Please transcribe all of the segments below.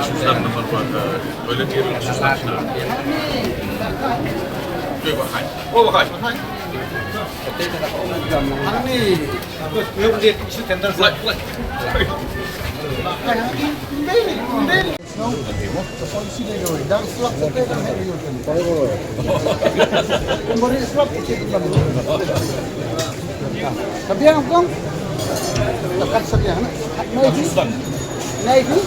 Susah nomor toilet dia susah. Coba hai. Oh, hai. Ini belum dia isu tender. Tapi yang kong dekat sekian, naik ni.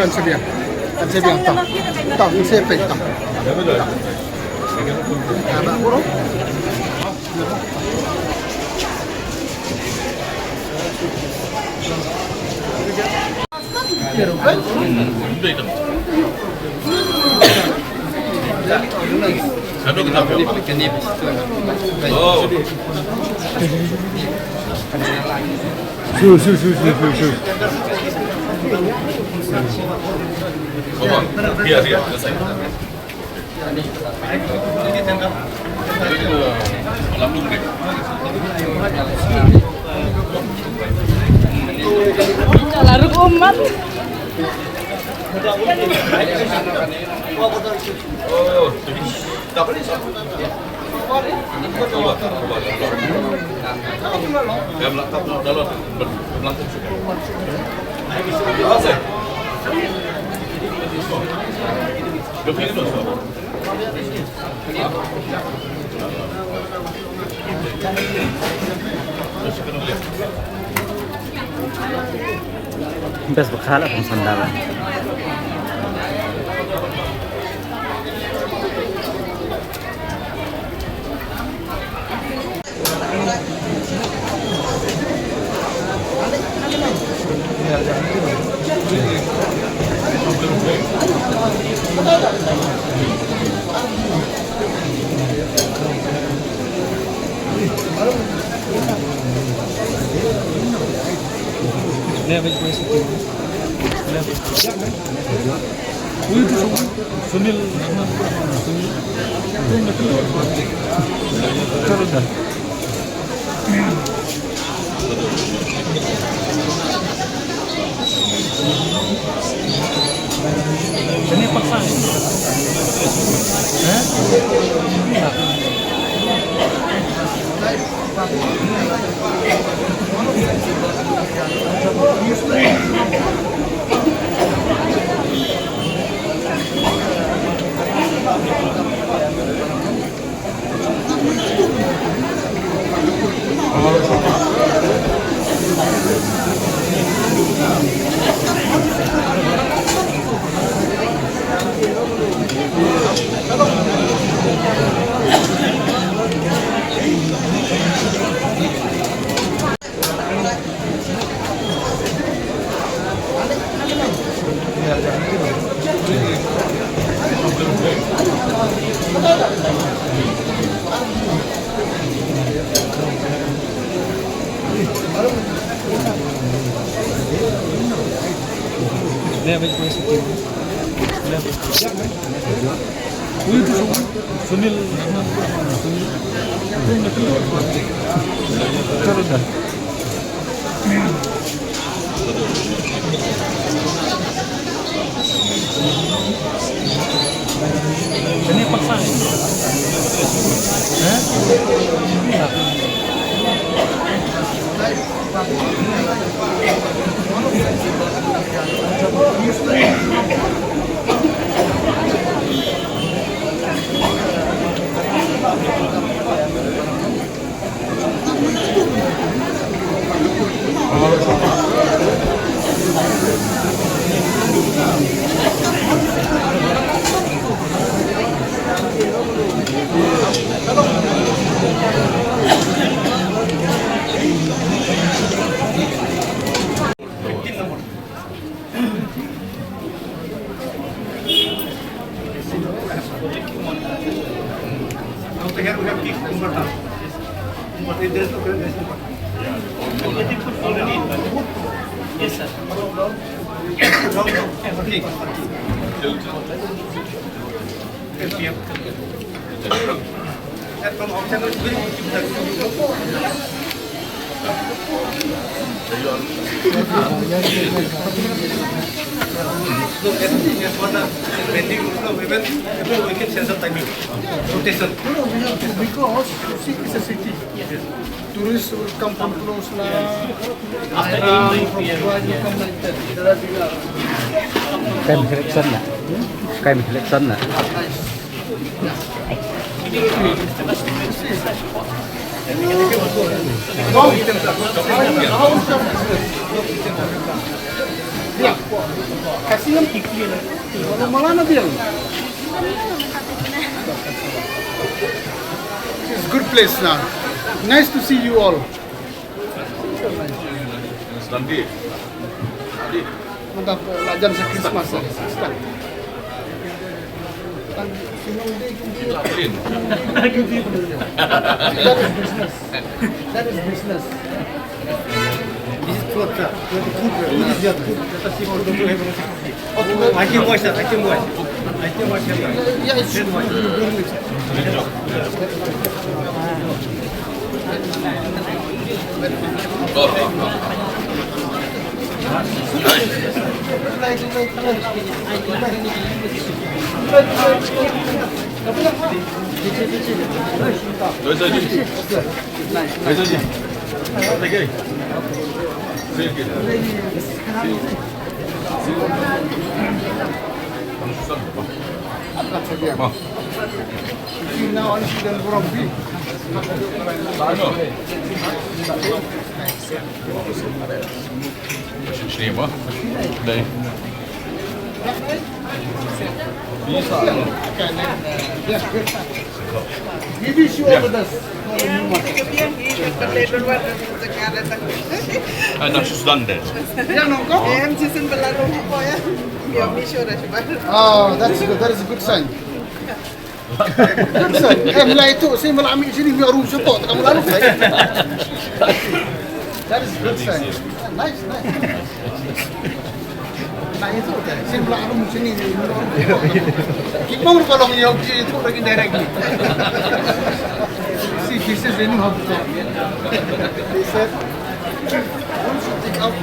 Kan sedia. Kan sedia tak. Tak mesti tak. Ada burung. Satu kita oh. Sus. Oh, dia selesai. Ini tender. Malam dulu deh. Larut umat. Oh, tak boleh. Ya, melangkap dalam melangkap juga. Selesai. Lebih itu so. بس بخالف مصندلة Sunil ini paksa. Sunil ini paksa. So here we have fixed inverter. But if there is no current, there is no power. Everything put already in. Yes, sir. No. Okay. SPM. And from outside, it's very So everything is what the bending, we can sense the timing, rotation. No, we have to because see, it's a city. Tourists will come from close from Dubai will come like that. There are big, Kem selection nè. Kem selection nè. Ya, kasih yang malah na dia. It's good place now. Nice to see you all. Nanti. Mantap, lajan sa Christmas. Clean. That is business. This is food, sir. Food is your food. Let us see food. I can watch that. I can watch. I can watch that. Yeah, it's Where's Ajit? Where's Ajit? Okay. now I see them from big. Sini apa? Đây. We wish you all the best. No, she's done that. Yeah, no, go. Em chỉ xin bela rumah po ya. Dia misyo dah coba. Oh, that's good. That is a good sign. Good sign. Mula itu saya malah ambil sini biar rumah support. Kamu lalu saya. That is a good sign. Nice, nice. Nah itu kan, saya malah rumah sini. Kita mau kalau menyok itu lagi directly. See, this is really how to talk. They said, once you take out.